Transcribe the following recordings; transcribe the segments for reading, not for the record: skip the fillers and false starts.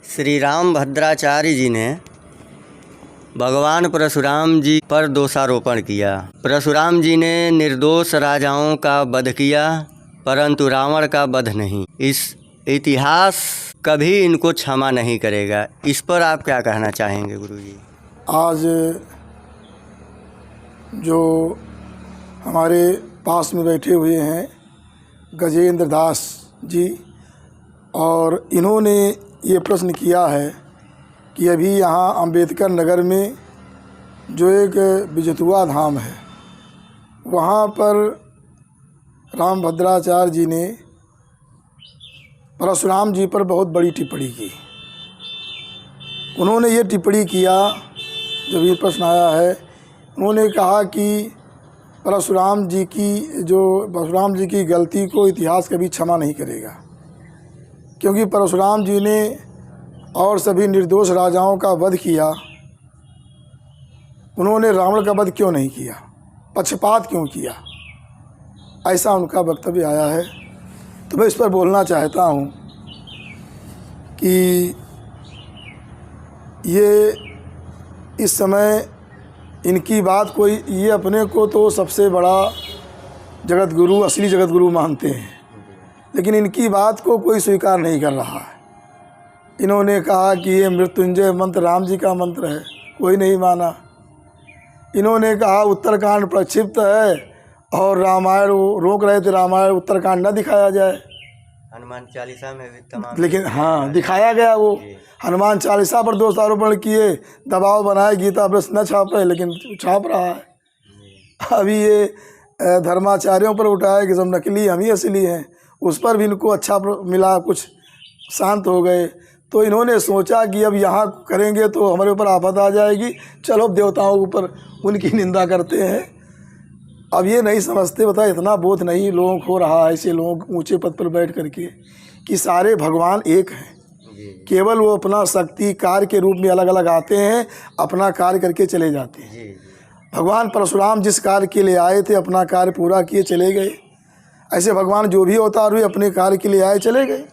श्री रामभद्राचार्य जी ने भगवान परशुराम जी पर दोषारोपण किया। परशुराम जी ने निर्दोष राजाओं का वध किया, परंतु रावण का वध नहीं। इस इतिहास कभी इनको क्षमा नहीं करेगा। इस पर आप क्या कहना चाहेंगे गुरुजी? आज जो हमारे पास में बैठे हुए हैं गजेंद्र दास जी, और इन्होंने ये प्रश्न किया है कि अभी यहाँ अंबेडकर नगर में जो एक बिजतुआ धाम है, वहाँ पर रामभद्राचार्य जी ने परशुराम जी पर बहुत बड़ी टिप्पणी की। उन्होंने ये टिप्पणी किया, जब ये प्रश्न आया है, उन्होंने कहा कि परशुराम जी की गलती को इतिहास कभी क्षमा नहीं करेगा, क्योंकि परशुराम जी ने और सभी निर्दोष राजाओं का वध किया। उन्होंने रावण का वध क्यों नहीं किया, पक्षपात क्यों किया, ऐसा उनका वक्तव्य आया है। तो मैं इस पर बोलना चाहता हूँ कि ये इस समय इनकी बात कोई, ये अपने को तो सबसे बड़ा जगत गुरु, असली जगत गुरु मानते हैं, लेकिन इनकी बात को कोई स्वीकार नहीं कर रहा है। इन्होंने कहा कि ये मृत्युंजय मंत्र राम जी का मंत्र है, कोई नहीं माना। इन्होंने कहा उत्तरकांड प्रक्षिप्त है और रामायण रोक रहे थे, रामायण उत्तरकांड न दिखाया जाए। हनुमान चालीसा में भी तमाम, लेकिन हाँ दिखाया गया। वो हनुमान चालीसा पर दोषारोपण किए, दबाव बनाए, गीता प्रेस न छापे, लेकिन छाप रहा है। अभी ये धर्माचार्यों पर उठाया कि सब नकली, हम ही असली हैं। उस पर भी इनको अच्छा मिला, कुछ शांत हो गए। तो इन्होंने सोचा कि अब यहाँ करेंगे तो हमारे ऊपर आफत आ जाएगी, चलो देवताओं के ऊपर उनकी निंदा करते हैं। अब ये नहीं समझते, बता इतना बोध नहीं लोगों को हो रहा है, ऐसे लोग ऊंचे पद पर बैठ करके, कि सारे भगवान एक हैं, केवल वो अपना शक्ति कार्य के रूप में अलग अलग आते हैं, अपना कार्य करके चले जाते हैं। भगवान परशुराम जिस कार्य के लिए आए थे, अपना कार्य पूरा किए चले गए। ऐसे भगवान जो भी अवतार हुए अपने कार्य के लिए आए, चले गए।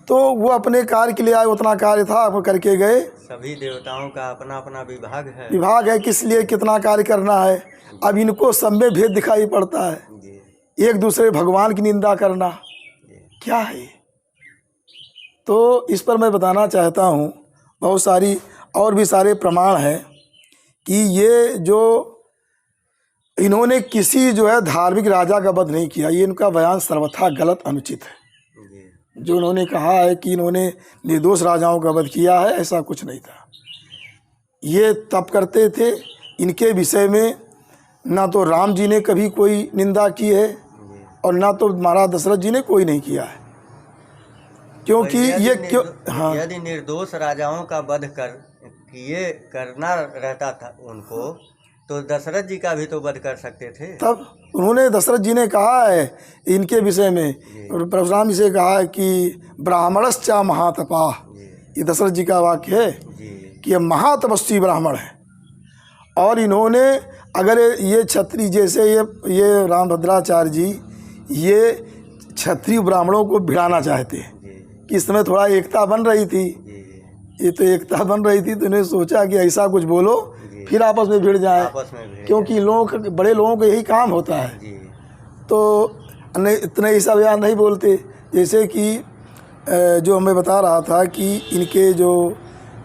तो वो अपने कार्य के लिए आए, उतना कार्य था वो करके गए। सभी देवताओं का अपना अपना विभाग है, किस लिए कितना कार्य करना है। अब इनको सब में भेद दिखाई पड़ता है, एक दूसरे भगवान की निंदा करना क्या है। तो इस पर मैं बताना चाहता हूँ, बहुत सारी और भी सारे प्रमाण हैं कि ये जो इन्होंने किसी जो है धार्मिक राजा का वध नहीं किया। ये इनका बयान सर्वथा गलत, अनुचित है। जो उन्होंने कहा है कि इन्होंने निर्दोष राजाओं का वध किया है, ऐसा कुछ नहीं था। ये तप करते थे, इनके विषय में ना तो राम जी ने कभी कोई निंदा की है और ना तो महाराज दशरथ जी ने कोई नहीं किया है, क्योंकि ये क्यों, हाँ, यदि निर्दोष राजाओं का वध करना रहता था उनको, तो दशरथ जी का भी तो वध कर सकते थे। तब उन्होंने, दशरथ जी ने कहा है इनके विषय में, परशुराम जी से कहा है कि ब्राह्मणश्चा महातपा, ये दशरथ जी का वाक्य है कि ये महातपस्वी ब्राह्मण है। और इन्होंने, अगर ये क्षत्रिय, जैसे ये रामभद्राचार्य जी ये क्षत्रिय ब्राह्मणों को भिड़ाना चाहते हैं कि इस समय थोड़ा एकता बन रही थी, ये तो एकता बन रही थी, तो इन्होंने सोचा कि ऐसा कुछ बोलो फिर आपस में भिड़ जाए, क्योंकि लोग, बड़े लोगों का यही काम होता है। तो इतने ऐसा बयान नहीं बोलते। जैसे कि जो मैं बता रहा था कि इनके जो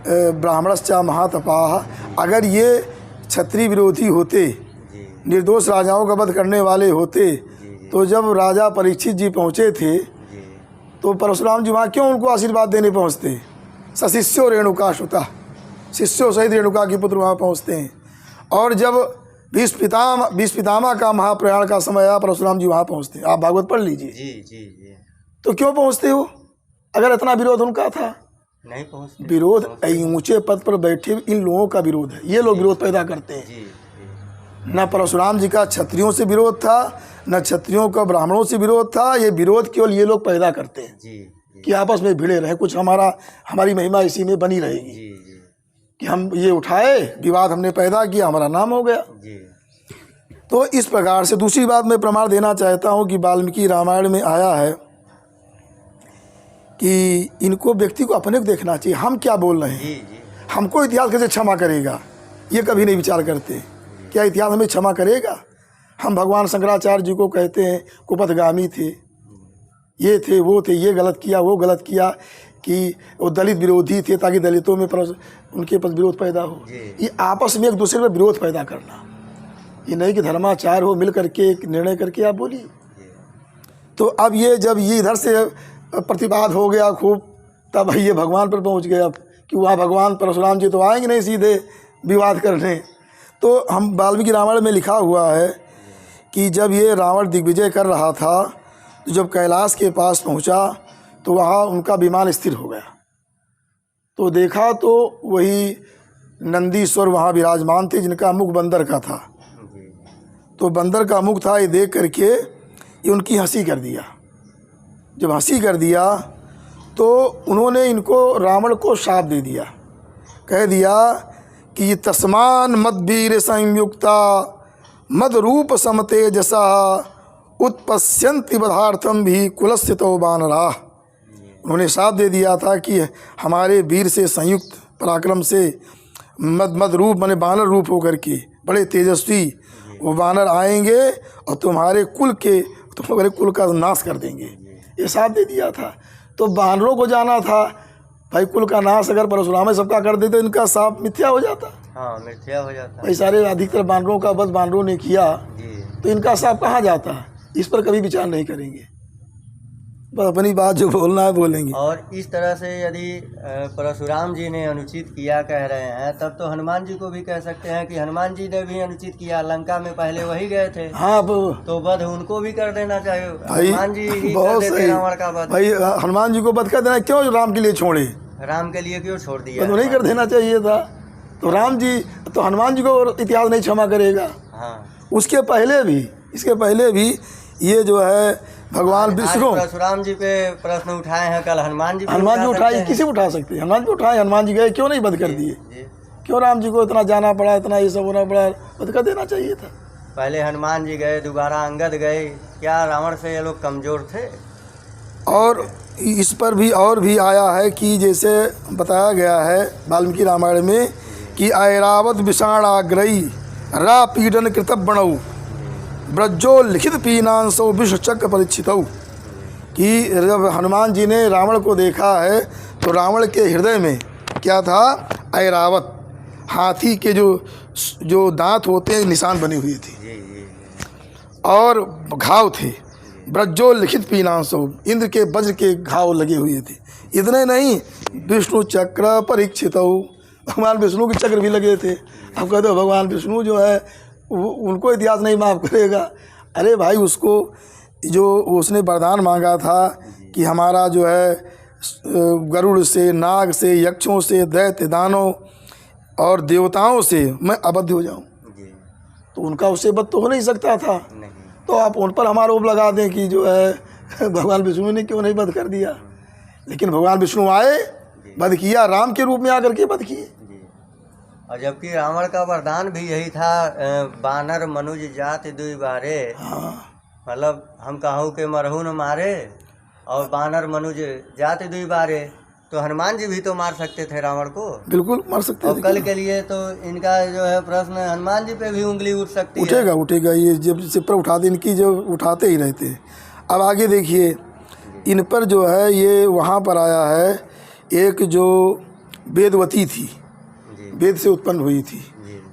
ब्राह्मणश्चा महातपाः, अगर ये क्षत्रिय विरोधी होते, निर्दोष राजाओं का वध करने वाले होते, तो जब राजा परीक्षित जी पहुँचे थे तो परशुराम जी वहाँ क्यों उनको आशीर्वाद देने पहुँचते? सशिष्यो रेणुका सुता, शिष्यों सहित रेणुका के पुत्र वहाँ पहुँचते हैं। और जब भीष्म पितामह का महाप्रयाण का समय आया, परशुराम जी वहाँ पहुँचते हैं। आप भागवत पढ़ लीजिए। जी। तो क्यों पहुँचते हो अगर इतना विरोध उनका था? नहीं पहुँचते। विरोध ऊंचे पद पर बैठे इन लोगों का विरोध है, ये लोग विरोध पैदा करते हैं। न परशुराम जी का क्षत्रियों से विरोध था, न क्षत्रियों का ब्राह्मणों से विरोध था। ये विरोध केवल ये लोग पैदा करते हैं कि आपस में भिड़े रहे, कुछ हमारी महिमा इसी में बनी रहेगी कि हम ये उठाए, विवाद हमने पैदा किया, हमारा नाम हो गया। तो इस प्रकार से दूसरी बात मैं प्रमाण देना चाहता हूँ कि वाल्मीकि रामायण में आया है कि इनको व्यक्ति को अपने को देखना चाहिए, हम क्या बोल रहे हैं, जी जी हमको इतिहास कैसे क्षमा करेगा, ये कभी नहीं विचार करते। क्या इतिहास हमें क्षमा करेगा? हम भगवान शंकराचार्य जी को कहते हैं कुपथगामी थे, ये थे वो थे, ये गलत किया वो गलत किया, कि वो दलित विरोधी थे ताकि दलितों में उनके पास विरोध पैदा हो। ये आपस में एक दूसरे में विरोध पैदा करना, ये नहीं कि धर्माचार हो, मिल करके एक निर्णय करके आप बोलिए। तो अब ये जब ये इधर से प्रतिवाद हो गया खूब, तब ये भगवान पर पहुंच गया कि वहाँ भगवान परशुराम जी तो आएंगे नहीं सीधे विवाद करने। तो हम वाल्मीकि रामायण में लिखा हुआ है कि जब ये रावण दिग्विजय कर रहा था, तो जब कैलाश के पास पहुंचा तो वहाँ उनका विमान स्थिर हो गया। तो देखा तो वही नंदीश्वर वहाँ विराजमान थे, जिनका मुख बंदर का था। तो बंदर का मुख था, ये देख करके ये उनकी हंसी कर दिया। जब हंसी कर दिया तो उन्होंने इनको रावण को शाप दे दिया, कह दिया कि तस्मान मद्वीर संयुक्ता मद रूप समतेजसा उत्पश्यन्ति बधार्थम भी कुलस्य तो बानरा। उन्होंने शाप दे दिया था कि हमारे वीर से संयुक्त पराक्रम से मद रूप माने बानर रूप होकर के बड़े तेजस्वी वो बानर आएंगे और तुम्हारे कुल का नाश कर देंगे, ये शाप दे दिया था। तो बानरों को जाना था भाई, कुल का नाश अगर परशुराम सबका कर देते तो इनका शाप मिथ्या हो जाता। हाँ, मिथ्या हो जाता भाई सारे अधिकतर बानरों का वध बानरों ने किया, तो इनका शाप कहाँ जाता? इस पर कभी विचार नहीं करेंगे, बस अपनी बात जो बोलना है बोलेंगे। और इस तरह से यदि परशुराम जी ने अनुचित किया कह रहे हैं, तब तो हनुमान जी को भी कह सकते हैं कि हनुमान जी ने भी अनुचित किया, लंका में पहले वही गए थे। हाँ, तो वध उनको भी कर देना चाहिए। भाई हनुमान जी ही बहुत कर देते सही रावण का वध। भाई हनुमान जी को वध कर देना क्यों, राम के लिए छोड़े? राम के लिए क्यों छोड़ दिया? तो नहीं कर देना चाहिए था। तो राम जी तो हनुमान जी को इतिहास नहीं क्षमा करेगा। हाँ, उसके पहले भी, इसके पहले भी ये जो है भगवान विष्णु परशुराम जी पे प्रश्न उठाए हैं, कल हनुमान जी उठाए, किसी उठा सकते हैं, हनुमान जी उठाए, हनुमान जी गए क्यों नहीं वध कर दिए? क्यों राम जी को इतना जाना पड़ा, इतना ये सब होना पड़ा, वध कर देना चाहिए था। पहले हनुमान जी गए, दोबारा अंगद गए, क्या रावण से ये लोग कमजोर थे? और इस पर भी और भी आया है कि जैसे बताया गया है वाल्मीकि रामायण में कि ऐरावत विषाणाग्रही रा पीडन कृतबणऊ ब्रजो लिखित पीनांसो विश्व चक्र परीक्षितऊ, कि जब हनुमान जी ने रावण को देखा है तो रावण के हृदय में क्या था? ऐरावत, हाथी के जो दांत होते हैं निशान बने हुए थे, और घाव थे। ब्रजो लिखित पीनांसो, इंद्र के वज्र के घाव लगे हुए थे। इतने नहीं, विष्णु चक्र परीक्षितऊ, भगवान विष्णु के चक्र भी लगे थे। अब कहते हो भगवान विष्णु जो है उनको इतिहास नहीं माफ़ करेगा। अरे भाई, उसको जो उसने वरदान मांगा था कि हमारा जो है गरुड़ से, नाग से, यक्षों से, दैत्य दानों और देवताओं से मैं अबद्ध हो जाऊं, तो उनका उससे बद तो हो नहीं सकता था। तो आप उन पर हमारा आरोप लगा दें कि जो है भगवान विष्णु ने क्यों नहीं वध कर दिया। लेकिन भगवान विष्णु आए, वध किया, राम के रूप में आकर के वध किए। और जबकि रावण का वरदान भी यही था, बानर मनुज जाति दुई बारे। हाँ, मतलब हम कहूँ के मरहू न मारे, और बानर मनुज जाति दुई बारे। तो हनुमान जी भी तो मार सकते थे रावण को, बिल्कुल मार सकते थे। और कल के लिए तो इनका जो है प्रश्न हनुमान जी पे भी उंगली उठ सकती है। उठेगा ये जब सिर पर उठाते, इनकी जो उठाते ही रहते हैं। अब आगे देखिए, इन पर जो है ये वहाँ पर आया है, एक जो वेदवती थी, वेद से उत्पन्न हुई थी,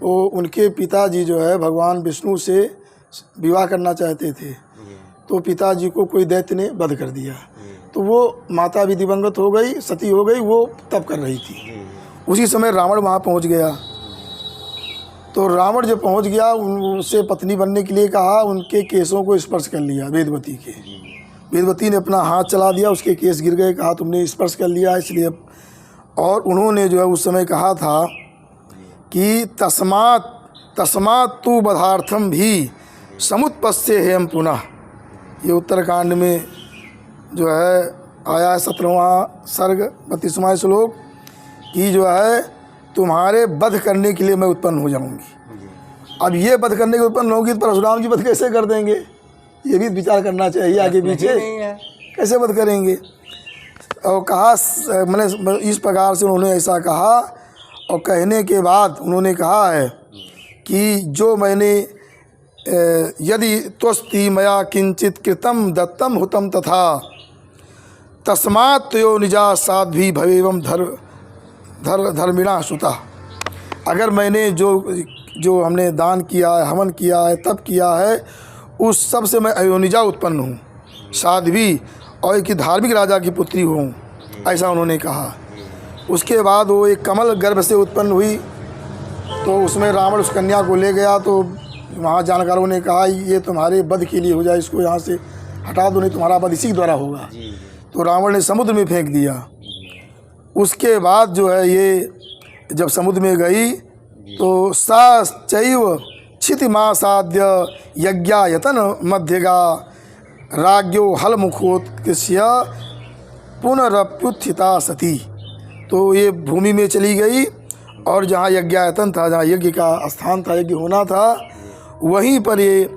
वो उनके पिताजी जो है भगवान विष्णु से विवाह करना चाहते थे, तो पिताजी को कोई दैत्य ने वध कर दिया। तो वो माता भी दिवंगत हो गई, सती हो गई, वो तप कर रही थी। उसी समय रावण वहाँ पहुँच गया। तो रावण जब पहुँच गया, उनसे पत्नी बनने के लिए कहा, उनके केसों को स्पर्श कर लिया वेदवती के। वेदवती ने अपना हाथ चला दिया, उसके केस गिर गए, कहा तुमने स्पर्श कर लिया इसलिए। और उन्होंने जो है उस समय कहा था कि तस्मात् तु बधार्थम भी समुत्पस्य है हम पुनः। ये उत्तरकांड में जो है आया है 17वां सर्ग 32वां श्लोक, कि जो है तुम्हारे वध करने के लिए मैं उत्पन्न हो जाऊंगी। अब ये वध करने के उत्पन्न होगी तो परशुराम जी वध कैसे कर देंगे, ये भी विचार करना चाहिए। आगे पीछे कैसे वध करेंगे। और कहा मैंने इस प्रकार से उन्होंने ऐसा कहा, और कहने के बाद उन्होंने कहा है कि जो मैंने यदि त्वस्ति मया किंचित कृतम दत्तम हुतम तथा तस्मात् यो निजा साध्वी भवेवम धर्मिणा सुता। अगर मैंने जो हमने दान किया है, हवन किया है, तप किया है, उस सब से मैं अयोनिजा उत्पन्न हूँ, साध्वी और एक धार्मिक राजा की पुत्री हूँ, ऐसा उन्होंने कहा। उसके बाद वो एक कमल गर्भ से उत्पन्न हुई, तो उसमें रावण उस कन्या को ले गया। तो वहाँ जानकारों ने कहा ये तुम्हारे वध के लिए हो जाए, इसको यहाँ से हटा दो, नहीं तुम्हारा वध इसी के द्वारा होगा। तो रावण ने समुद्र में फेंक दिया। उसके बाद जो है ये जब समुद्र में गई तो सा चैव क्षितिमासाद्य यज्ञायतन मध्यगा राज्ञो हलमुखोत्कृष्य पुनरप्युत्थिता सती। तो ये भूमि में चली गई और जहाँ यज्ञायतन था, जहाँ यज्ञ का स्थान था, यज्ञ होना था, वहीं पर ये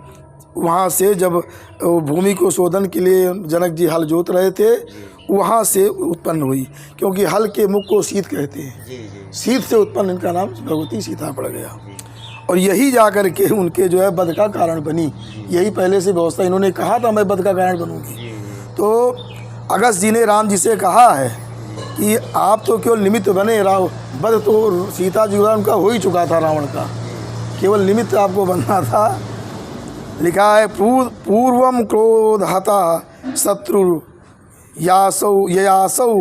वहाँ से जब भूमि को शोधन के लिए जनक जी हल जोत रहे थे, वहाँ से उत्पन्न हुई। क्योंकि हल के मुख को सीत कहते हैं, सीत से उत्पन्न इनका नाम भगवती सीता पड़ गया। और यही जा कर के उनके जो है वध का कारण बनी। यही पहले से व्यवस्था, इन्होंने कहा था मैं वध का कारण बनूंगी। तो अगस्त जी ने राम जी से कहा है कि आप तो केवल निमित्त बने, वध तो सीता जी उनका हो ही चुका था, रावण का केवल निमित्त आपको बनना था। लिखा है पूर्वम क्रोध हता शत्रु यासौ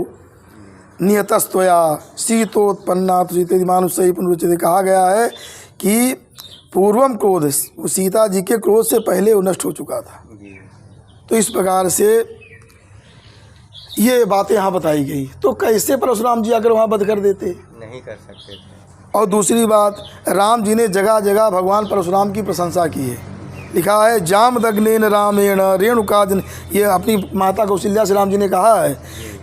नियतस्त्वया सीतोत्पन्ना सीते मानुष सही पुनरुच्यते। कहा गया है कि पूर्वम क्रोध, सीता जी के क्रोध से पहले वो नष्ट हो चुका था। तो इस प्रकार से ये बातें यहाँ बताई गई। तो कैसे परशुराम जी आकर वहाँ वध कर देते? नहीं कर सकते थे। और दूसरी बात, राम जी ने जगह जगह भगवान परशुराम की प्रशंसा की है। लिखा है जामदग्नेन रामेण रेणुकाजन, ये अपनी माता कौशल्या से राम जी ने कहा है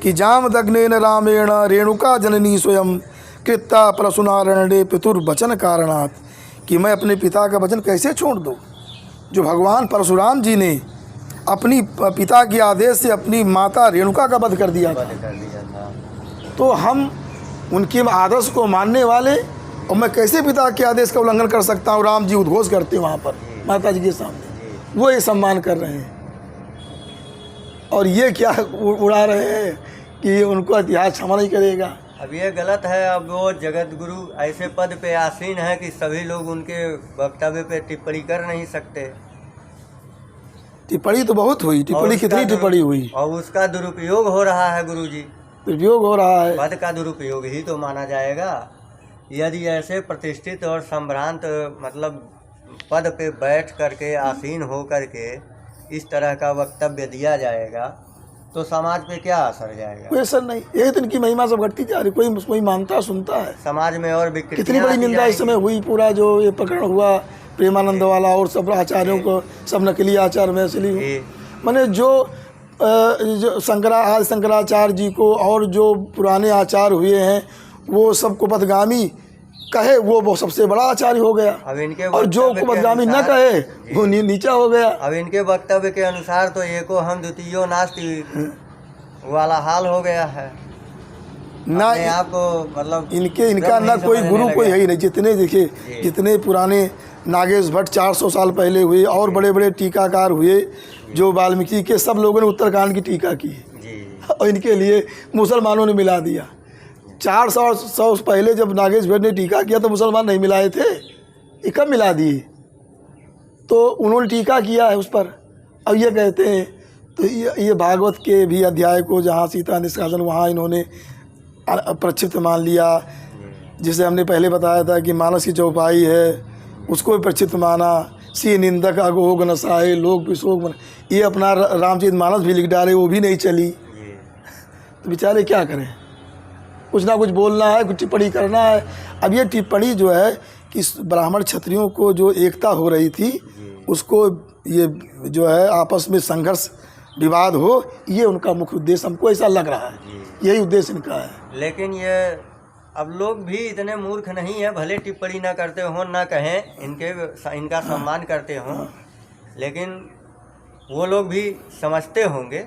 कि जामदग्नेन रामेण रेणुका जननी स्वयं कृत्ता परशुनारण्ये पितुर्वचन कारणात्, कि मैं अपने पिता का वचन कैसे छोड़ दूँ। जो भगवान परशुराम जी ने अपनी पिता के आदेश से अपनी माता रेणुका का वध कर दिया था, तो हम उनके आदर्श को मानने वाले, और मैं कैसे पिता के आदेश का उल्लंघन कर सकता हूँ। राम जी उद्घोष करते हैं वहाँ पर माता जी के सामने, वो ये सम्मान कर रहे हैं। और ये क्या उड़ा रहे हैं कि उनको इतिहास क्षमा नहीं करेगा। अब ये गलत है। अब वो जगत गुरु ऐसे पद पे आसीन है कि सभी लोग उनके वक्तव्य पे टिप्पणी कर नहीं सकते। टिप्पणी तो बहुत हुई, टिप्पणी कितनी टिप्पणी हुई, और उसका दुरुपयोग हो रहा है गुरुजी, दुरुपयोग हो रहा है। पद का दुरुपयोग ही तो माना जाएगा। यदि ऐसे प्रतिष्ठित और संभ्रांत मतलब पद पे बैठ करके आसीन हो करके इस तरह का वक्तव्य दिया जाएगा तो समाज पे क्या असर जाएगा? कोई असर नहीं। एक दिन की महिमा सब घटती जा रही, कोई मानता सुनता है। समाज में और कितनी बड़ी निंदा इस समय हुई। पूरा जो ये प्रकरण हुआ प्रेमानंद वाला और सब आचार्यों को, सब नकली आचार्य में असली मैंने जो शंकराचार्य जी को और जो पुराने आचार्य हुए हैं वो सबको पथगामी कहे, वो सबसे बड़ा आचार्य हो गया। अब इनके और जो पथगामी न कहे वो नीचा हो गया। अब इनके वक्तव्य के अनुसार तो एको हम द्वितीयो नास्ति वाला हाल हो गया है ना। आपको मतलब इनका ना कोई गुरु कोई है ही नहीं। जितने देखिए, जितने पुराने नागेश भट्ट 400 साल पहले हुए और बड़े बड़े टीकाकार हुए, जो वाल्मीकि के, सब लोगों ने उत्तरकांड की टीका की और इनके लिए मुसलमानों ने मिला दिया। 400 पहले जब नागेश भट्ट ने टीका किया तो मुसलमान नहीं मिलाए थे, ये कब मिला दिए? तो उन्होंने टीका किया है उस पर। अब ये कहते हैं तो ये भागवत के भी अध्याय को जहाँ सीता निष्कासन, वहाँ इन्होंने प्रक्षिप्त मान लिया। जिसे हमने पहले बताया था कि मानस की चौपाई है, उसको भी प्रक्षिप्त माना। सी निंदक अगोग नसाए लोग विशोक मन, ये अपना रामचरित मानस भी लिख डाले, वो भी नहीं चली। तो बेचारे क्या करें, कुछ ना कुछ बोलना है, कुछ टिप्पणी करना है। अब ये टिप्पणी जो है कि ब्राह्मण क्षत्रियों को जो एकता हो रही थी, उसको ये जो है आपस में संघर्ष विवाद हो, ये उनका मुख्य उद्देश्य हमको ऐसा लग रहा है, यही उद्देश्य इनका है। लेकिन ये अब लोग भी इतने मूर्ख नहीं है, भले टिप्पणी ना करते हों, ना कहें, इनका सम्मान करते हों, लेकिन वो लोग भी समझते होंगे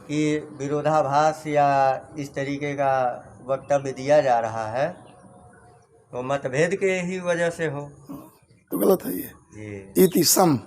कि विरोधाभास या इस तरीके का वक्तव्य दिया जा रहा है वो मतभेद के ही वजह से हो। तो गलत है ये। जी इति सम